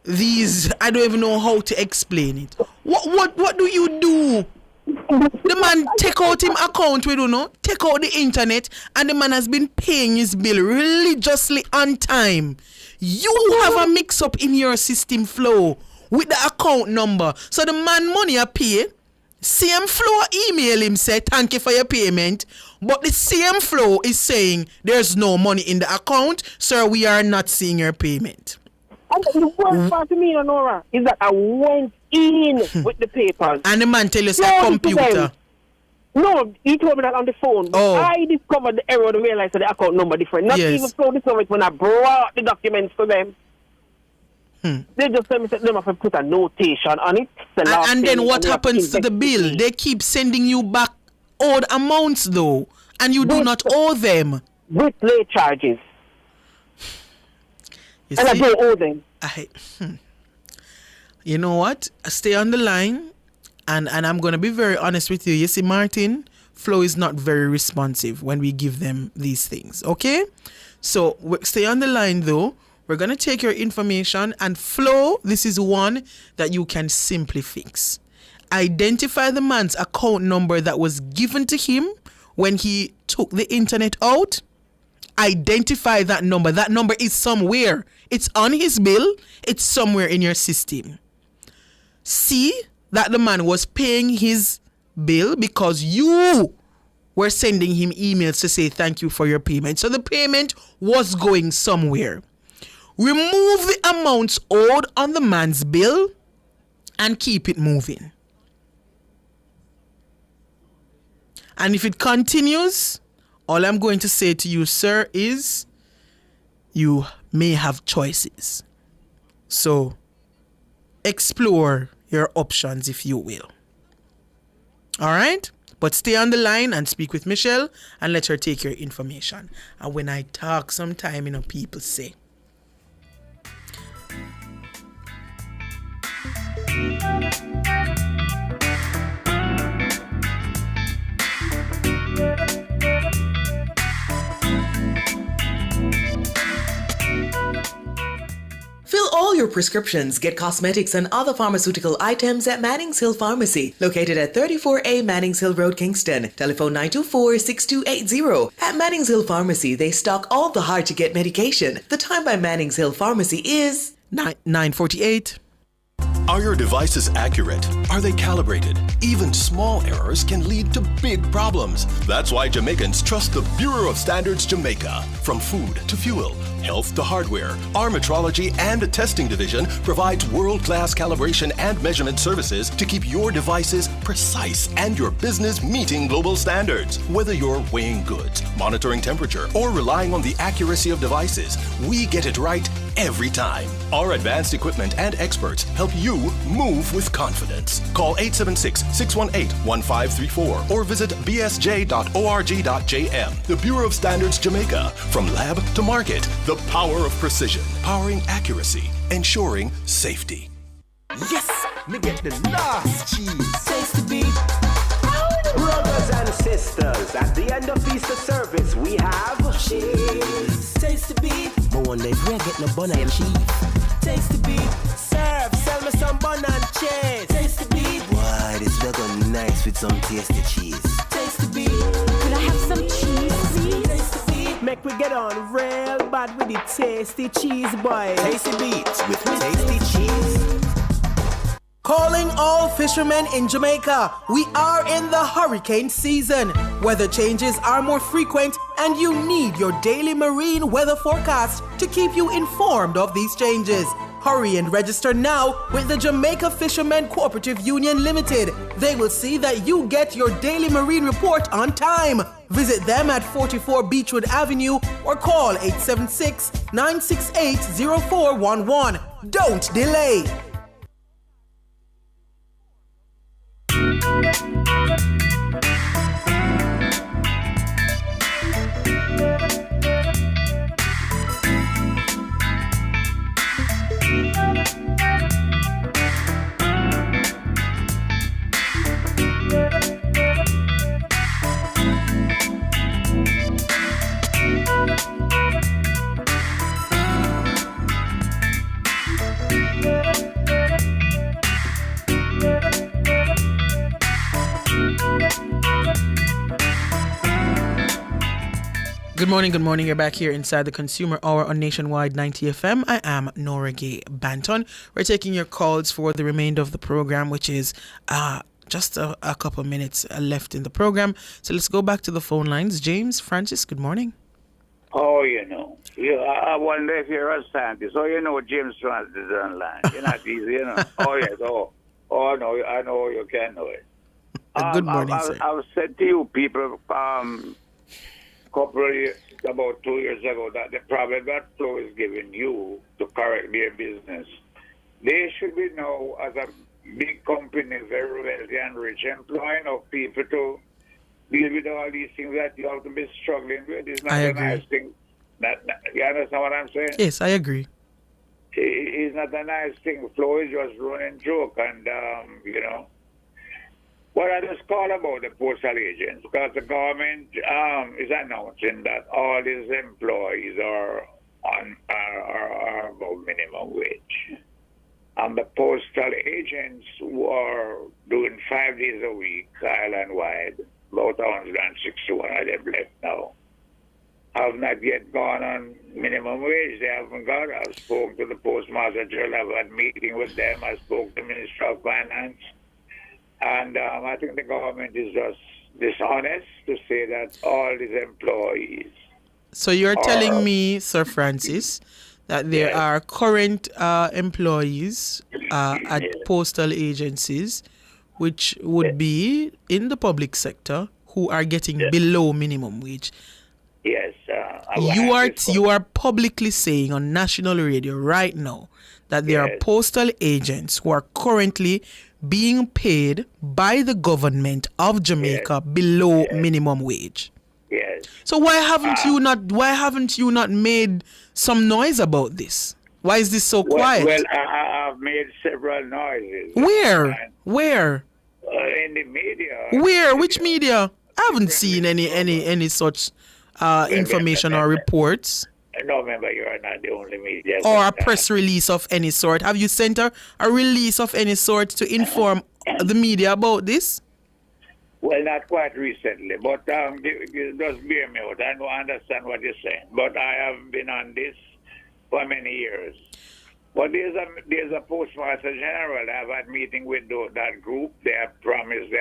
these, I don't even know how to explain it. What do you do? The man take out him account, we don't know, take out the internet, and the man has been paying his bill religiously on time. You have a mix-up in your system, Flow, with the account number. So the man money a pay, same Flow email him say thank you for your payment, but the same Flow is saying there's no money in the account, sir, we are not seeing your payment. And the worst part to me, Nora, is that I went in with the papers. And the man tell you say computer. No, he told me that on the phone. But I discovered the error and realized that the account number different. Not even Flow discovered when I brought the documents to them. They just tell me that they have to put a notation on it. And then what happens to the bill? They keep sending you back owed amounts though, and you do not owe them. With late charges. You and see, I don't owe them. You know what? Stay on the line, and I'm going to be very honest with you. You see, Martin, Flow is not very responsive when we give them these things, okay? So stay on the line though. We're going to take your information, and Flow, this is one that you can simply fix. Identify the man's account number that was given to him when he took the internet out. Identify that number. That number is somewhere. It's on his bill. It's somewhere in your system. See that the man was paying his bill because you were sending him emails to say thank you for your payment. So the payment was going somewhere. Remove the amounts owed on the man's bill and keep it moving. And if it continues, all I'm going to say to you, sir, is you may have choices. So explore your options, if you will. All right? But stay on the line and speak with Michelle and let her take your information. And when I talk sometime, you know, people say, Fill all your prescriptions, get cosmetics and other pharmaceutical items at Mannings Hill Pharmacy, located at 34A Mannings Hill Road, Kingston. Telephone 924-6280. At Mannings Hill Pharmacy, they stock all the hard-to-get medication. The time by Mannings Hill Pharmacy is 9:48. Are your devices accurate? Are they calibrated? Even small errors can lead to big problems. That's why Jamaicans trust the Bureau of Standards Jamaica. From food to fuel, health to hardware, our metrology and testing division provides world-class calibration and measurement services to keep your devices precise and your business meeting global standards. Whether you're weighing goods, monitoring temperature, or relying on the accuracy of devices, we get it right every time. Our advanced equipment and experts help you move with confidence. Call 876-618-1534 or visit bsj.org.jm. The Bureau of Standards Jamaica. From lab to market, the power of precision, powering accuracy, ensuring safety. Yes, me get the last cheese. Taste the beat. Brothers and sisters, at the end of Easter service, we have cheese. Taste the beat. But one day, if we get no bun and cheese. Taste the beat. Serve, sell me some bun and cheese. Taste the beat. Why, this will go nice with some tasty cheese. Taste the beat. Could I have some cheese, please? Taste the beat. Make we get on real bad with the tasty cheese, boy. Tasty beats with tasty cheese. Calling all fishermen in Jamaica. We are in the hurricane season. Weather changes are more frequent and you need your daily marine weather forecast to keep you informed of these changes. Hurry and register now with the Jamaica Fishermen Cooperative Union Limited. They will see that you get your daily marine report on time. Visit them at 44 Beechwood Avenue or call 876-968-0411. Don't delay. Good morning. You're back here inside the Consumer Hour on Nationwide 90 FM. I am Nora Gay Banton. We're taking your calls for the remainder of the program, which is just a couple minutes left in the program. So let's go back to the phone lines. James, Francis, good morning. Oh, I wonder if you're a scientist. Oh, James Francis is online. You're not easy, Oh, yes. Oh, no, I know you can know it. Good morning, sir. I've said to you people, couple of years, about 2 years ago, that the problem that Flow is giving you to correct their business, they should be now, as a big company, very wealthy and rich, employing of people to deal with all these things that you have to be struggling with. It's not a nice thing. You understand what I'm saying? Yes, I agree. It's not a nice thing. Flow is just running joke, and What I just call about the postal agents, because the government is announcing that all these employees are above minimum wage. And the postal agents who are doing 5 days a week, island-wide, about 161 of them left now, have not yet gone on minimum wage. They haven't got. I've spoken to the Postmaster General. I've had a meeting with them. I spoke to the Minister of Finance. And I think the government is just dishonest to say that all these employees. So you're telling me, Sir Francis, that there are current employees at postal agencies, which would be in the public sector, who are getting below minimum wage. Yes. You are publicly saying on national radio right now that there are postal agents who are currently being paid by the government of Jamaica below minimum wage. Yes. So why haven't you not made some noise about this? Why is this so quiet? Well, I've made several noises. Where? In the media. Where? Which media? I haven't seen any such information or reports. No, remember, you are not the only media. Or a press release of any sort. Have you sent a release of any sort to inform the media about this? Well, not quite recently, but just bear me out. I don't understand what you're saying, but I have been on this for many years. But there's a postmaster general. I've had meeting with that group. They have promised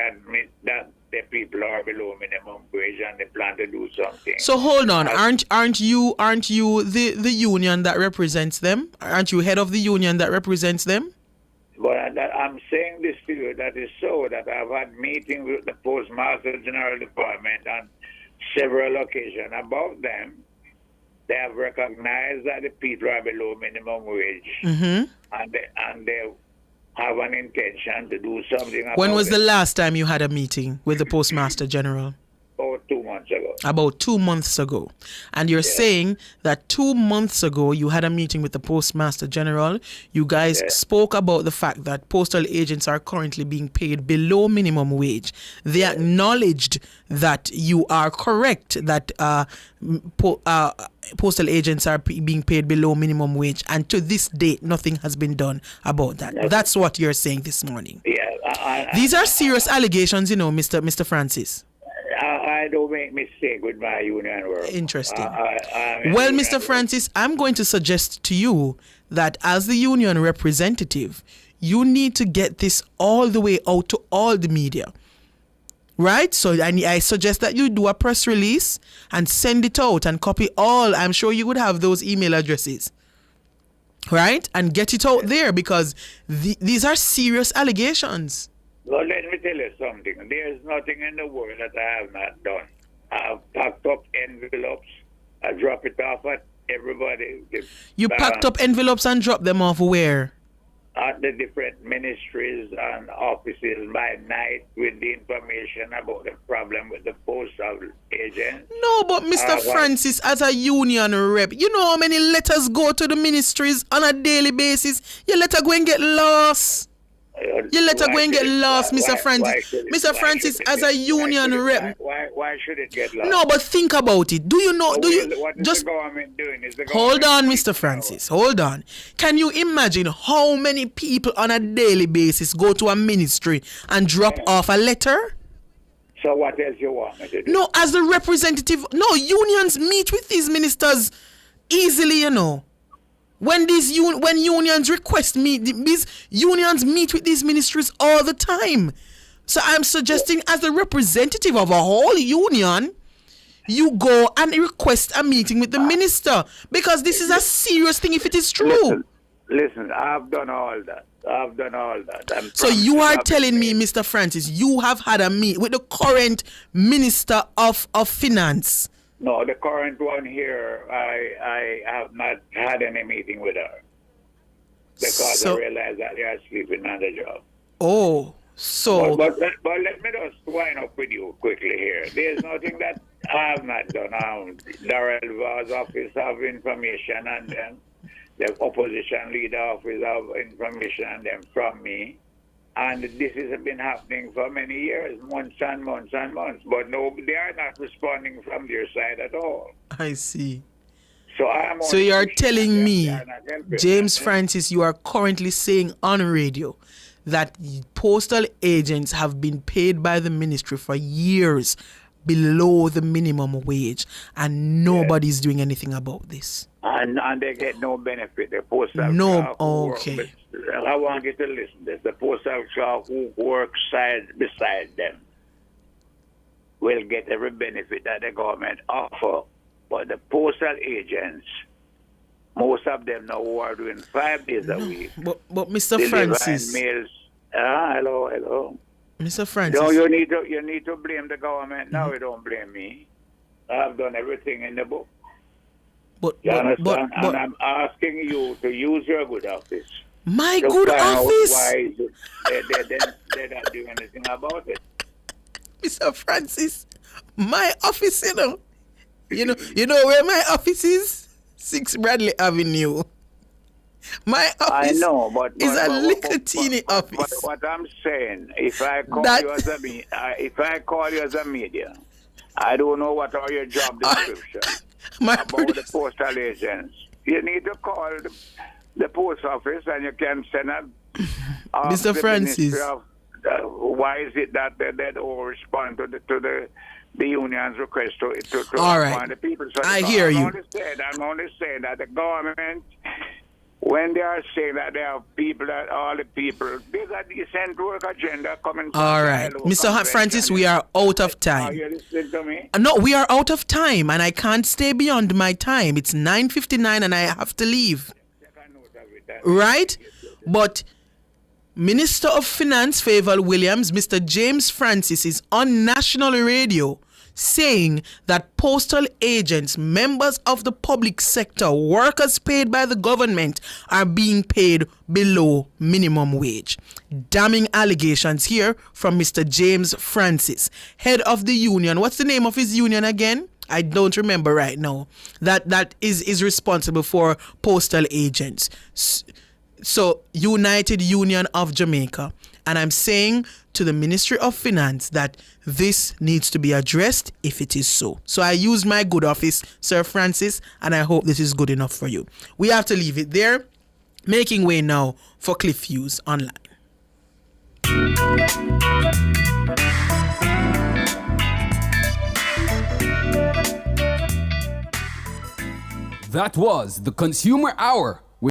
that the people are below minimum wage and they plan to do something. So hold on, aren't you the union that represents them? Aren't you head of the union that represents them? But I'm saying this to you, that is so, that I've had meetings with the Postmaster General Department on several occasions about them. They have recognized that the people are below minimum wage, and they have an intention to do something about it. When was the last time you had a meeting with the Postmaster General? About 2 months ago. About 2 months ago. And you're saying that 2 months ago you had a meeting with the Postmaster General. You guys spoke about the fact that postal agents are currently being paid below minimum wage. They acknowledged that you are correct, that postal agents are being paid below minimum wage. And to this date, nothing has been done about that. That's what you're saying this morning. Yeah. These are serious allegations, you know, Mr. Francis. I don't make mistake with my union work. Interesting. Well, Mr. Francis, I'm going to suggest to you that as the union representative, you need to get this all the way out to all the media. Right? So I suggest that you do a press release and send it out and copy all. I'm sure you would have those email addresses. Right? And get it out there because these are serious allegations. Well, let me tell you something. There's nothing in the world that I have not done. I've packed up envelopes. I drop it off at everybody. You packed up envelopes and dropped them off where? At the different ministries and offices by night with the information about the problem with the postal agent. No, but Mr. Francis, as a union rep, you know how many letters go to the ministries on a daily basis? Your letter go and get lost. You let her go and get lost, Mr. Francis. Mr. Francis, as a union rep. Why should it get lost? No, but think about it. Do you know? What is the government doing? Hold on, Mr. Francis. Hold on. Can you imagine how many people on a daily basis go to a ministry and drop off a letter? So what else you want me to do? No, as the representative. No, unions meet with these ministers easily, you know. When unions request these unions meet with these ministries all the time. So I'm suggesting as the representative of a whole union, you go and request a meeting with the minister because this is a serious thing if it is true. Listen, I've done all that. So you are telling me, Mr. Francis, you have had a meet with the current Minister of Finance? No, the current one here, I have not had any meeting with her because I realized that they are sleeping on the job. Oh, so... But let me just wind up with you quickly here. There's nothing that I have not done. Darrell Vaugh's office of information and then the opposition leader office of information and then from me. And this has been happening for many years, months and months and months. But no, they are not responding from their side at all. I see. So you are telling me, James Francis, you are currently saying on radio that postal agents have been paid by the ministry for years below the minimum wage and nobody's doing anything about this. And they get no benefit. The postal clerk okay. I want you to listen to this. The postal clerk who works beside them will get every benefit that the government offer. But the postal agents, most of them now who are doing 5 days a week. But Mr. Francis. Mails. Hello. Mr. Francis. No, you need to blame the government. No, you don't blame me. I've done everything in the book. You understand? And I'm asking you to use your good office. My good office? Why they're not doing anything about it. Mr. Francis, my office, you know where my office is? 6 Bradley Avenue. My office is a little teeny office. But what I'm saying, if I call you as a media, I don't know what are your job descriptions about the postal agents. You need to call the post office and you can send a Mr. Francis. Why is it that they don't respond to the union's request to all right. the people? So I hear you. I'm only saying that the government when they are saying that there are people, that all the people, there's a decent work agenda coming. All right. Mr. Francis, we are out of time. Are you listening to me? No, we are out of time, and I can't stay beyond my time. It's 9:59, and I have to leave. Right? But Minister of Finance Favour Williams, Mr. James Francis, is on national radio saying that postal agents, members of the public sector, workers paid by the government are being paid below minimum wage. Damning allegations here from Mr. James Francis, head of the union. What's the name of his union again? I don't remember right now. That is responsible for postal agents. So, United Union of Jamaica. And I'm saying to the Ministry of Finance that this needs to be addressed if it is so. So I used my good office, Sir Francis, and I hope this is good enough for you. We have to leave it there. Making way now for Cliff Hughes Online. That was the Consumer Hour